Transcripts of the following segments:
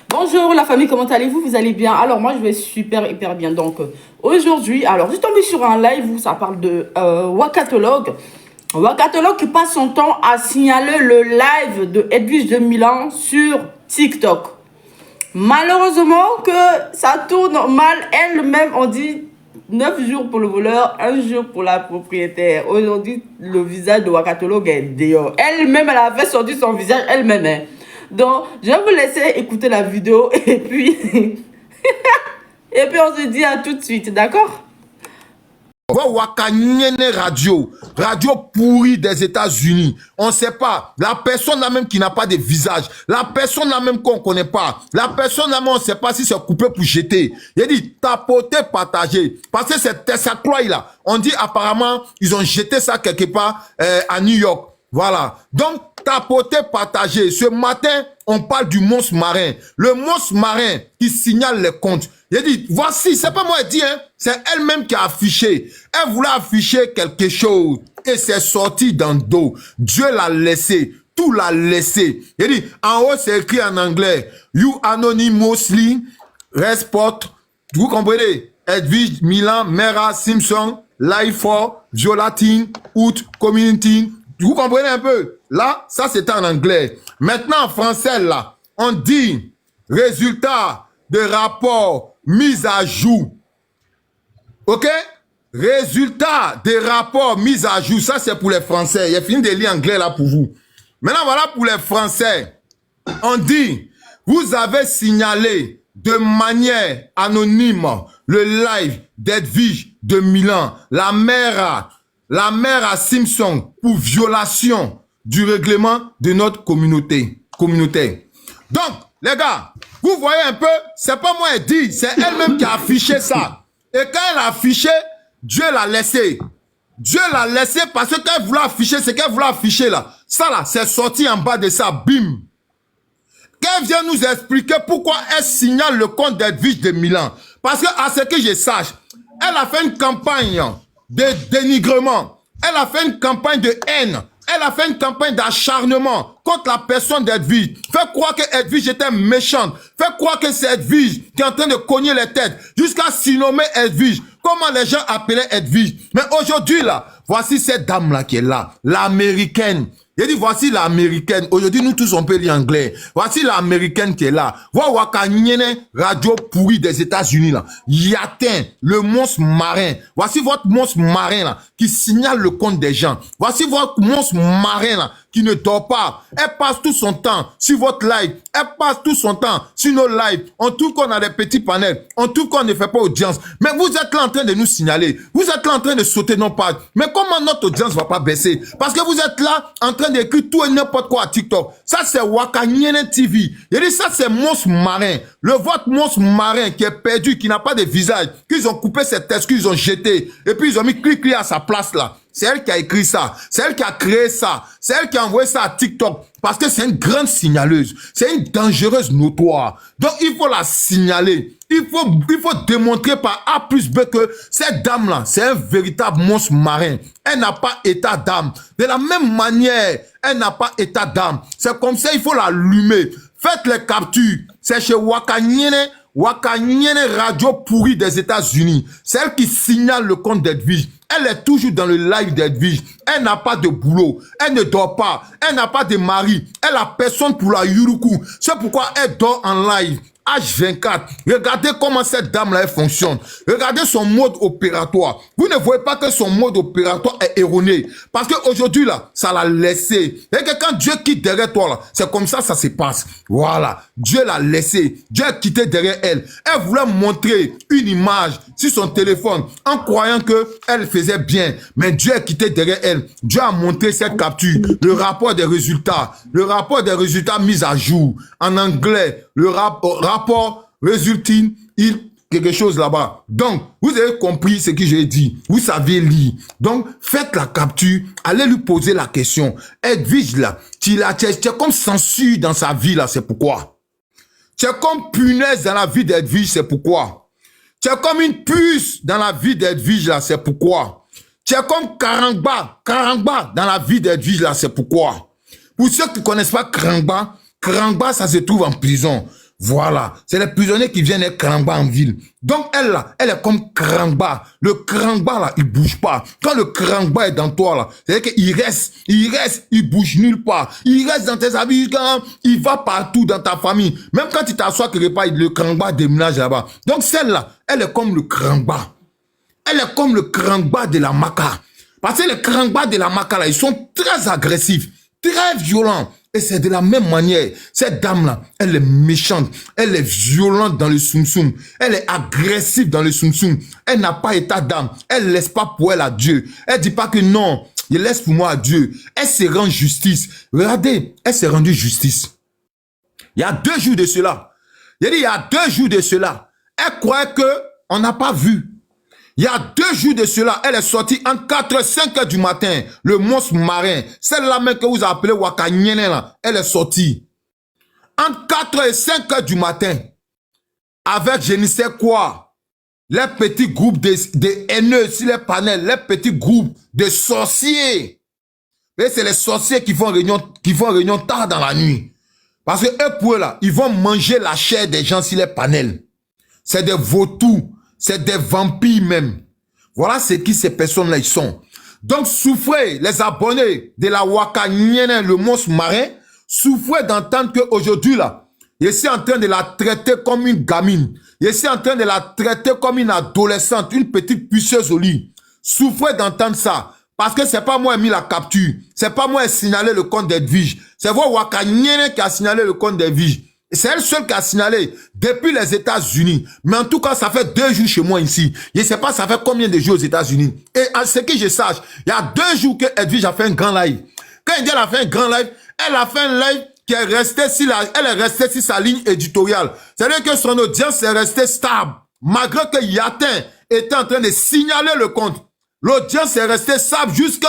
Bonjour la famille, comment allez-vous? Vous allez bien? Alors moi je vais hyper bien. Donc aujourd'hui, alors je suis tombée sur un live où ça parle de Wakatologue. Wakatologue qui passe son temps à signaler le live de Edwige de Milan sur TikTok. Malheureusement que ça tourne mal. Elle-même, on dit 9 jours pour le voleur, 1 jour pour la propriétaire. Aujourd'hui, le visage de Wakatologue est dehors. Elle-même, elle a fait sortir son visage elle-même. Hein. Donc, je vais vous laisser écouter la vidéo et puis... et puis on se dit à tout de suite, d'accord? Wakanyene radio pourrie des États-Unis. On ne sait pas. La personne là même qui n'a pas de visage. La personne là même qu'on ne connaît pas. La personne là même on ne sait pas si c'est coupé pour jeter. Il a dit tapoter, partager. Parce que c'est Tessa Croix là. On dit apparemment ils ont jeté ça quelque part à New York. Voilà. Donc tapoter, partager. Ce matin, on parle du monstre marin. Le monstre marin qui signale les comptes. Il a dit, voici, c'est pas moi qui dit, hein, c'est elle-même qui a affiché. Elle voulait afficher quelque chose et c'est sorti dans le dos. Dieu l'a laissé, tout l'a laissé. Il a dit, en haut, c'est écrit en anglais, you anonymously respect, vous comprenez, Edwige, Milan, Mera, Simpson, Life for, Violating, Out, Community. Vous comprenez un peu? Là, ça c'était en anglais. Maintenant, en français, là, on dit résultat de rapport mis à jour. OK? Résultat des rapports mis à jour. Ça, c'est pour les Français. Il a fini de lire anglais là pour vous. Maintenant, voilà pour les Français. On dit, vous avez signalé de manière anonyme le live d'Edwige de Milan, la mère à Simpson pour violation du règlement de notre communauté. Donc, les gars, vous voyez un peu, c'est pas moi qui dit, c'est elle-même qui a affiché ça. Et quand elle a affiché, Dieu l'a laissé. Dieu l'a laissé parce que quand elle voulait afficher, c'est qu'elle voulait afficher là. Ça là, c'est sorti en bas de ça, bim. Qu'elle vient nous expliquer pourquoi elle signale le compte d'Edwige de Milan. Parce que, à ce que je sache, elle a fait une campagne de dénigrement. Elle a fait une campagne de haine. Elle a fait une campagne d'acharnement contre la personne d'Edwige. Fait croire que Edwige était méchante. Fait croire que c'est Edwige qui est en train de cogner les têtes jusqu'à surnommer Edwige. Comment les gens appelaient Edwige. Mais aujourd'hui, là, voici cette dame-là qui est là, l'américaine. Il dit, voici l'américaine. Aujourd'hui, nous tous, on peut lire anglais. Voici l'américaine qui est là. Voilà Wakanyene, radio pourri des États-Unis, là. Yatin, le monstre marin. Voici votre monstre marin, là, qui signale le compte des gens. Voici votre monstre marin, là, qui ne dort pas. Elle passe tout son temps sur votre live. Elle passe tout son temps sur nos lives. En tout cas, on a des petits panels. En tout cas, on ne fait pas audience. Mais vous êtes là en train de nous signaler. Vous êtes là en train de sauter nos pages. Mais comment notre audience va pas baisser? Parce que vous êtes là en train d'écrire tout et n'importe quoi à TikTok. Ça, c'est Wakanyene TV. Il dit, ça, c'est monstre marin. Le votre monstre marin qui est perdu, qui n'a pas de visage, qu'ils ont coupé cette tête, qu'ils ont jeté. Et puis, ils ont mis clic à sa place là. C'est elle qui a écrit ça. C'est elle qui a créé ça. C'est elle qui a envoyé ça à TikTok. Parce que c'est une grande signaleuse. C'est une dangereuse notoire. Donc, il faut la signaler. Il faut démontrer par A plus B que cette dame-là, c'est un véritable monstre marin. Elle n'a pas état d'âme. De la même manière, elle n'a pas état d'âme. C'est comme ça, il faut l'allumer. Faites les captures. C'est chez Wakanyene radio pourri des États-Unis. C'est elle qui signale le compte d'Edwige. Elle est toujours dans le live d'Edwige. Elle n'a pas de boulot. Elle ne dort pas. Elle n'a pas de mari. Elle a personne pour la Yuruku. C'est pourquoi elle dort en live. H24. Regardez comment cette dame-là elle fonctionne. Regardez son mode opératoire. Vous ne voyez pas que son mode opératoire est erroné. Parce qu'aujourd'hui, là, ça l'a laissé. Et que quand Dieu quitte derrière toi, là, c'est comme ça se passe. Voilà. Dieu l'a laissé. Dieu a quitté derrière elle. Elle voulait montrer une image sur son téléphone en croyant que elle faisait bien. Mais Dieu a quitté derrière elle. Dieu a montré cette capture. Le rapport des résultats. Le rapport des résultats mis à jour. En anglais, le rapport résulting, quelque chose là-bas. Donc, vous avez compris ce que j'ai dit. Vous savez lire. Donc, faites la capture. Allez lui poser la question. Edwige là, tu es comme censure dans sa vie là, c'est pourquoi. Tu es comme punaise dans la vie d'Edwige, c'est pourquoi. Tu es comme une puce dans la vie d'Edwige là, c'est pourquoi. Tu es comme carangba dans la vie d'Edwige là, c'est pourquoi. Pour ceux qui ne connaissent pas Krangba, Krangba, ça se trouve en prison. Voilà, c'est les prisonniers qui viennent être Krangba en ville. Donc elle là, elle est comme Krangba. Le Krangba là, il bouge pas. Quand le Krangba est dans toi là, c'est-à-dire qu'il reste, il bouge nulle part. Il reste dans tes habits, il va partout dans ta famille. Même quand tu t'assois quelque part, le Krangba déménage là-bas. Donc celle-là, elle est comme le Krangba. Elle est comme le Krangba de la Maka. Parce que les Krangba de la Maka là, ils sont très agressifs, très violents. Et c'est de la même manière. Cette dame-là, elle est méchante. Elle est violente dans le soum-soum. Elle est agressive dans le soum-soum. Elle n'a pas état d'âme. Elle ne laisse pas pour elle à Dieu. Elle dit pas que non, je laisse pour moi à Dieu. Elle se rend justice. Regardez, elle s'est rendue justice. Il y a 2 jours de cela. Il y a 2 jours de cela. Elle croyait qu'on n'a pas vu. Il y a 2 jours de cela, elle est sortie entre 4 et 5 heures du matin. Le monstre marin, celle-là même que vous appelez Wakanyene, là, elle est sortie. Entre 4 et 5 heures du matin. Avec je ne sais quoi. Les petits groupes de haineux sur les panels. Les petits groupes de sorciers. Et c'est les sorciers qui font réunion tard dans la nuit. Parce que eux, pour eux, là, ils vont manger la chair des gens sur les panels. C'est des vautours. C'est des vampires même. Voilà ce qui ces personnes-là ils sont. Donc souffrez, les abonnés de la Wakanyene, le monstre marin, souffrez d'entendre qu'aujourd'hui là, je suis en train de la traiter comme une gamine. Je suis en train de la traiter comme une adolescente, une petite puceuse au lit. Souffrez d'entendre ça. Parce que c'est pas moi qui ai mis la capture. C'est pas moi qui ai signalé le compte d'Edwige. C'est vous Wakanyene qui a signalé le compte d'Edwige. C'est elle seule qui a signalé depuis les États-Unis. Mais en tout cas, ça fait 2 jours chez moi ici. Je ne sais pas ça fait combien de jours aux États-Unis. Et à ce que je sache, il y a 2 jours que Edwige a fait un grand live. Quand elle a fait un grand live, elle a fait un live qui est resté sur elle est restée sur sa ligne éditoriale. C'est-à-dire que son audience est restée stable. Malgré que Yatin était en train de signaler le compte. L'audience est restée stable jusqu'à...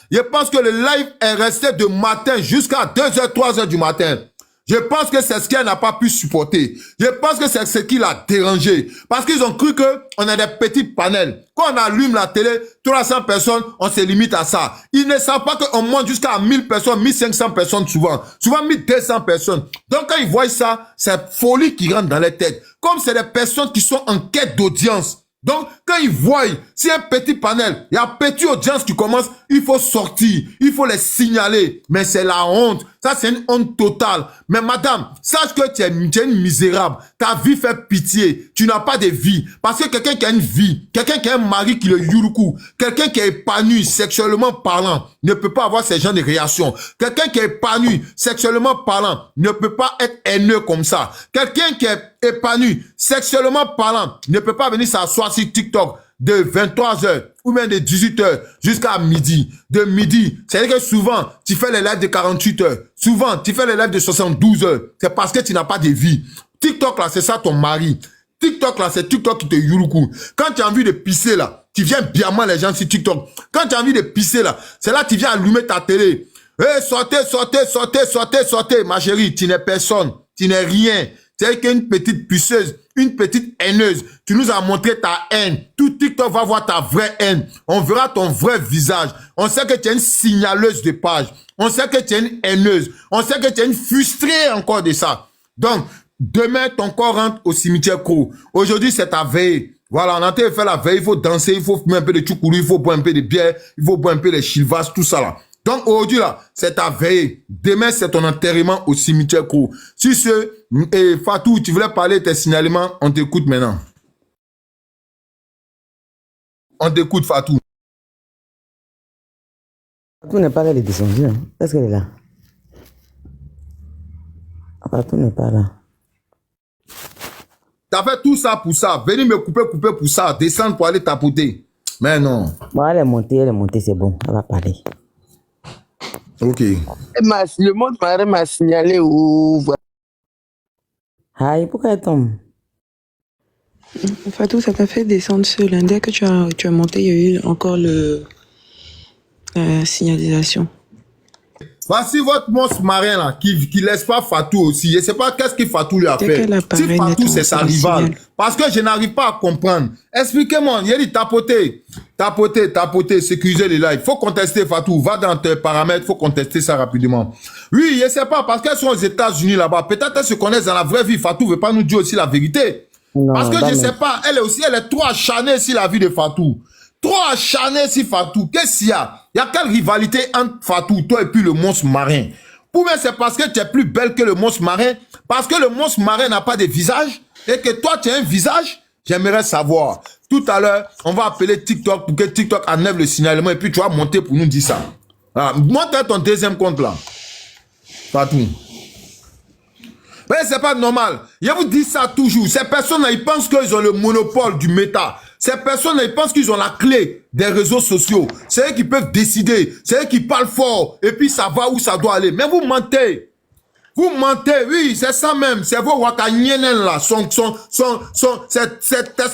Je pense que le live est resté de matin jusqu'à 2h, 3h du matin. Je pense que c'est ce qu'elle n'a pas pu supporter. Je pense que c'est ce qui l'a dérangé. Parce qu'ils ont cru qu'on a des petits panels. Quand on allume la télé, 300 personnes, on se limite à ça. Ils ne savent pas qu'on monte jusqu'à 1000 personnes, 1500 personnes souvent. Souvent 1200 personnes. Donc quand ils voient ça, c'est folie qui rentre dans les têtes. Comme c'est des personnes qui sont en quête d'audience. Donc, quand ils voient, si un petit panel, il y a petite audience qui commence, il faut sortir, il faut les signaler. Mais c'est la honte. Ça, c'est une honte totale. Mais madame, sache que tu es une misérable. Ta vie fait pitié. Tu n'as pas de vie. Parce que quelqu'un qui a une vie, quelqu'un qui a un mari qui le yuruku, quelqu'un qui est épanoui sexuellement parlant, ne peut pas avoir ces genres de réactions. Quelqu'un qui est épanoui sexuellement parlant ne peut pas être haineux comme ça. Quelqu'un qui est épanoui sexuellement parlant ne peut pas venir s'asseoir sur TikTok de 23h ou même de 18h jusqu'à midi. De midi, c'est-à-dire que souvent, tu fais les lives de 48 heures. Souvent, tu fais les lives de 72 heures. C'est parce que tu n'as pas de vie. TikTok, là, c'est ça ton mari. TikTok, là, c'est TikTok qui te yuruku. Quand tu as envie de pisser, là, tu viens biamant les gens sur TikTok. Quand tu as envie de pisser, là, c'est là que tu viens allumer ta télé. Hey, sortez, ma chérie, tu n'es personne. Tu n'es rien. C'est qu'une petite puceuse, une petite haineuse. Tu nous as montré ta haine. Tout TikTok va voir ta vraie haine. On verra ton vrai visage. On sait que tu es une signaleuse de page. On sait que tu es une haineuse. On sait que tu es une frustrée encore de ça. Donc, demain, ton corps rentre au cimetière Krou. Aujourd'hui, c'est ta veille. Voilà, on a en train de faire la veille. Il faut danser, il faut fumer un peu de tchoukourou, il faut boire un peu de bière, il faut boire un peu de chilvas, tout ça là. Donc aujourd'hui là, c'est ta veille. Demain, c'est ton enterrement au cimetière Krou. Si ce, Fatou, tu voulais parler de tes signalements, on t'écoute maintenant. On t'écoute, Fatou. Fatou n'est pas là, elle est descendue. Hein. Est-ce qu'elle est là? Fatou n'est pas là. T'as fait tout ça pour ça. Venir me couper pour ça. Descendre pour aller tapoter. Mais non. Bon, elle est montée, c'est bon. Elle va parler. Ok. Le monde marin m'a signalé où... Aïe, pourquoi elle tombe? Fatou, ça t'a fait descendre ce lundi. Dès que tu as monté, il y a eu encore signalisation. Voici votre monstre marin là, qui laisse pas Fatou aussi. Je ne sais pas qu'est-ce que Fatou lui a Dès fait. qu'elle apparaît, Si Fatou c'est sa nettement, ça rivale. signale. Parce que je n'arrive pas à comprendre. Expliquez-moi, il a dit tapoter. Tapoter, sécuriser les lives. Faut contester, Fatou. Va dans tes paramètres, faut contester ça rapidement. Oui, je sais pas, parce qu'elles sont aux États-Unis là-bas. Peut-être elles se connaissent dans la vraie vie. Fatou veut pas nous dire aussi la vérité. Non, Parce que bah je non. sais pas, elle est trop acharnée sur la vie de Fatou. Trop acharnée sur Fatou. Qu'est-ce qu'il y a? Il y a quelle rivalité entre Fatou, toi et puis le monstre marin? Ou bien c'est parce que tu es plus belle que le monstre marin? Parce que le monstre marin n'a pas de visage? Et que toi tu as un visage? J'aimerais savoir. Tout à l'heure, on va appeler TikTok pour que TikTok enlève le signalement et puis tu vas monter pour nous dire ça. Voilà. Montre ton deuxième compte là. Fatou. Mais c'est pas normal. Je vous dis ça toujours. Ces personnes-là, ils pensent qu'ils ont le monopole du méta. Ces personnes-là, ils pensent qu'ils ont la clé des réseaux sociaux. C'est eux qui peuvent décider. C'est eux qui parlent fort. Et puis ça va où ça doit aller. Mais vous mentez. Vous mentez, oui, c'est ça même. C'est vos wakanyenen là. C'est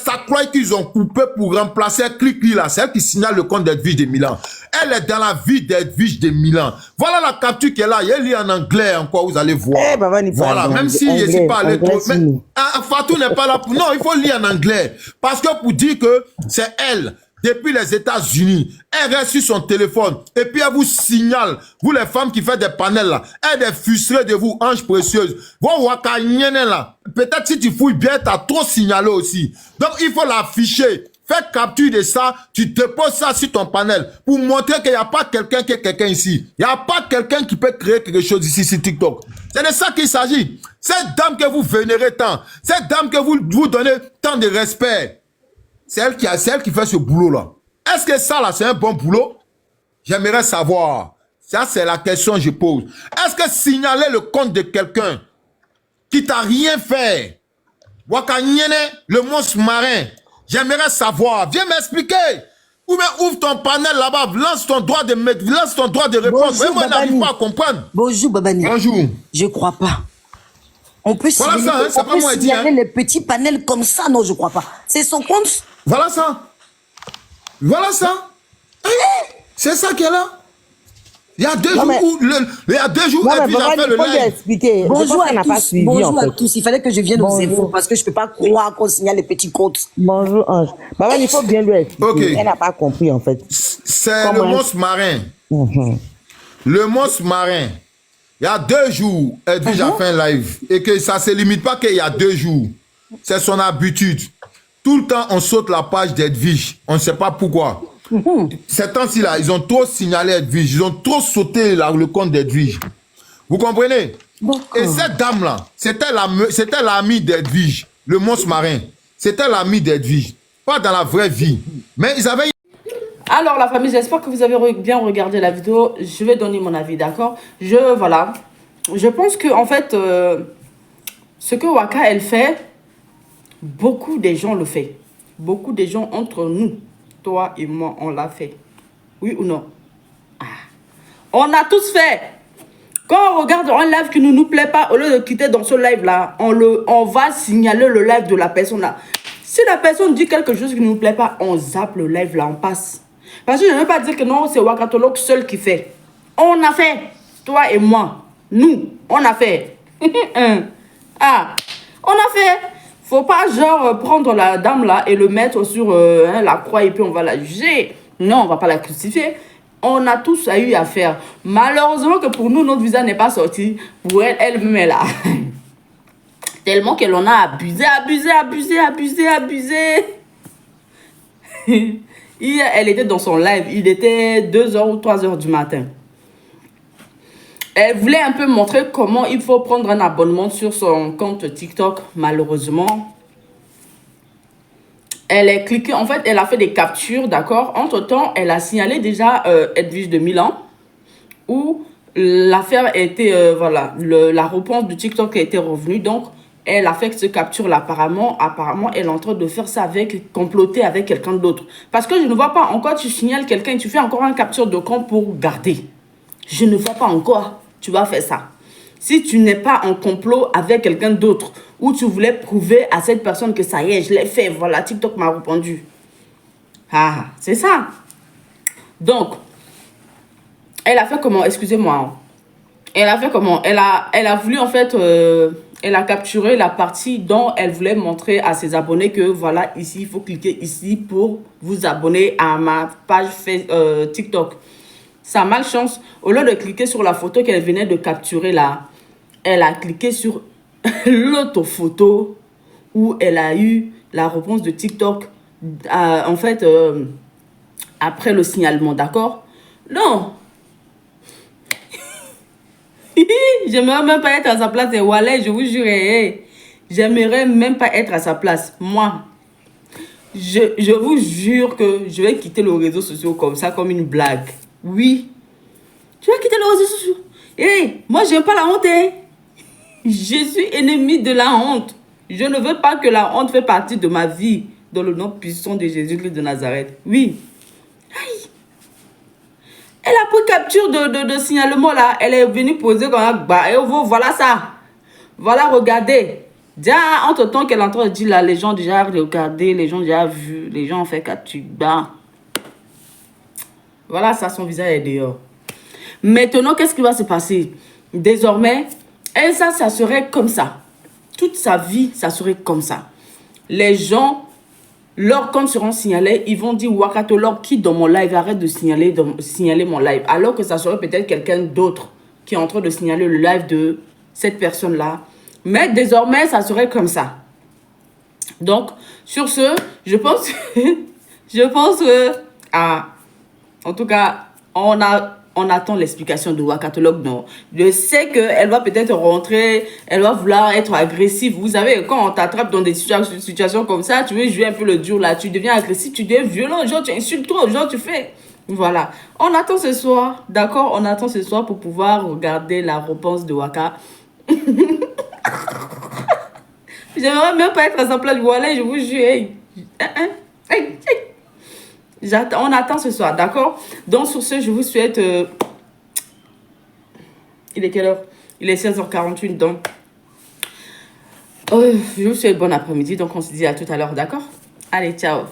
Sacroix qu'ils ont coupé pour remplacer Cliqui là. C'est elle qui signale le compte d'Edwige de Milan. Elle est dans la vie d'Edwige de Milan. Voilà la capture qui est là. Elle lit en anglais encore, vous allez voir. Eh, Baba, il faut Voilà, en même si je ne anglais, suis pas allé anglais, trop. Mais, si. Fatou n'est pas là pour. Non, il faut lire en anglais. Parce que pour dire que c'est elle. Depuis les États-Unis, elle reste sur son téléphone et puis elle vous signale, vous les femmes qui faites des panels là, elle est frustrée de vous, ange précieuse. Vos wakanyenen là, peut-être si tu fouilles bien, t'as trop signalé aussi. Donc il faut l'afficher. Fais capture de ça, tu déposes ça sur ton panel pour montrer qu'il n'y a pas quelqu'un qui est quelqu'un ici. Il n'y a pas quelqu'un qui peut créer quelque chose ici sur TikTok. C'est de ça qu'il s'agit. Cette dame que vous vénérez tant, cette dame que vous donnez tant de respect, c'est elle qui fait ce boulot-là. Est-ce que ça, là, c'est un bon boulot? J'aimerais savoir. Ça, c'est la question que je pose. Est-ce que signaler le compte de quelqu'un qui t'a rien fait, Wakanyene, le monstre marin, j'aimerais savoir. Viens m'expliquer. Ou bien ouvre ton panel là-bas, lance ton droit de réponse. Bonjour, Moi, je n'arrive Babani. pas à comprendre. Bonjour, Babani. Bonjour. Je crois pas. On peut Voilà signaler, ça, hein, c'est on pas peut moi qui dis, signaler hein. les petits panels comme ça, non, je crois pas. C'est son compte. Voilà ça. Voilà ça. C'est ça qui est là. Il y a 2 Non, jours mais- où il y a 2 jours Non, et mais puis j'ai Baba, fait il le faut lui live. expliquer. Je Bonjour pense à qu'elle n'a pas tous. suivi, Bonjour en à fait. tous. Il fallait que je vienne aux Bonjour. infos parce que je peux pas croire qu'on signale les petits comptes. Bonjour, Ange. Baba, il faut bien lui expliquer. Ok. Elle n'a pas compris, en fait. C'est Comment le elle- monstre marin. Mhm. Le monstre marin. Il y a 2 jours, Edwige a fait un live. Et que ça ne se limite pas qu'il y a 2 jours. C'est son habitude. Tout le temps, on saute la page d'Edwige. On ne sait pas pourquoi. Ces temps-ci là, ils ont trop signalé Edwige. Ils ont trop sauté le compte d'Edwige. Vous comprenez? Et cette dame-là, c'était l'ami d'Edwige, le monstre marin. C'était l'ami d'Edwige. Pas dans la vraie vie. Mais ils avaient... Alors la famille, j'espère que vous avez bien regardé la vidéo. Je vais donner mon avis, d'accord? Voilà. Je pense que en fait, ce que Waka elle fait, beaucoup des gens le font. Beaucoup des gens entre nous, toi et moi, on l'a fait. Oui ou non? Ah. On a tous fait. Quand on regarde un live qui ne nous plaît pas, au lieu de quitter dans ce live là, on va signaler le live de la personne là. Si la personne dit quelque chose qui ne nous plaît pas, on zappe le live là, on passe. Parce que je ne veux pas dire que non, c'est Wakatolog seul qui fait. On a fait. Toi et moi. Nous, on a fait. Ah, on a fait. Faut pas genre prendre la dame là et le mettre sur la croix et puis on va la juger. Non, on va pas la crucifier. On a tous eu à faire. Malheureusement que pour nous, notre visa n'est pas sorti. Pour elle, elle-même est là. Tellement qu'elle en a abusé. Hier, elle était dans son live. Il était 2h ou 3h du matin. Elle voulait un peu montrer comment il faut prendre un abonnement sur son compte TikTok. Malheureusement, elle est cliquée. En fait, elle a fait des captures, d'accord. Entre-temps, elle a signalé déjà Edwige de Milan, où l'affaire était, voilà, la réponse du TikTok a été revenue. Donc, elle a fait ce capture-là. Apparemment, elle est en train de faire ça comploter avec quelqu'un d'autre. Parce que je ne vois pas encore, tu signales quelqu'un, tu fais encore un capture de compte pour garder. Je ne vois pas encore, tu vas faire ça. Si tu n'es pas en complot avec quelqu'un d'autre, ou tu voulais prouver à cette personne que ça y est, je l'ai fait, voilà, TikTok m'a répondu. Ah, c'est ça. Donc, elle a fait comment? Excusez-moi. Elle a fait comment? Elle a voulu en fait elle a capturé la partie dont elle voulait montrer à ses abonnés que voilà, ici, il faut cliquer ici pour vous abonner à ma page TikTok. Sa malchance, au lieu de cliquer sur la photo qu'elle venait de capturer là, elle a cliqué sur l'autre photo où elle a eu la réponse de TikTok, en fait, après le signalement, d'accord? Non. J'aimerais même pas être à sa place, et Wallet, je vous jure, j'aimerais même pas être à sa place. Moi, je vous jure que je vais quitter les réseaux sociaux comme ça, comme une blague. Oui, je vais quitter les réseaux sociaux. Moi, j'aime pas la honte. Je suis ennemi de la honte. Je ne veux pas que la honte fait partie de ma vie. Dans le nom puissant de Jésus-Christ de Nazareth. Oui. Aïe. Elle a pris capture de signalement là. Elle est venue poser comme un bah. Et voilà ça. Voilà, regardez. Déjà, entre temps qu'elle est en train de dire là, les gens déjà regardé, les gens déjà vu, les gens ont fait capture. Bah. Voilà ça, son visage est dehors. Maintenant, qu'est-ce qui va se passer? Désormais, Elsa, ça serait comme ça. Toute sa vie, ça serait comme ça. Les gens, leurs comptes seront signalés. Ils vont dire, Wakatolog, qui dans mon live, arrête de signaler mon live. Alors que ça serait peut-être quelqu'un d'autre qui est en train de signaler le live de cette personne-là. Mais désormais, ça serait comme ça. Donc, sur ce, je pense que, en tout cas, on attend l'explication de Wakatolog. Non, je sais qu'elle va peut-être rentrer, elle va vouloir être agressive. Vous savez, quand on t'attrape dans des situations comme ça, tu veux jouer un peu le dur là, tu deviens agressif, tu deviens violent, genre tu insultes trop, genre tu fais. Voilà, on attend ce soir, d'accord? On attend ce soir pour pouvoir regarder la réponse de Waka. J'aimerais même pas être à sa place, voilà, je vous jure. On attend ce soir, d'accord? Donc, sur ce, je vous souhaite... il est quelle heure? Il est 16h41, donc... je vous souhaite bon après-midi, donc on se dit à tout à l'heure, d'accord? Allez, ciao!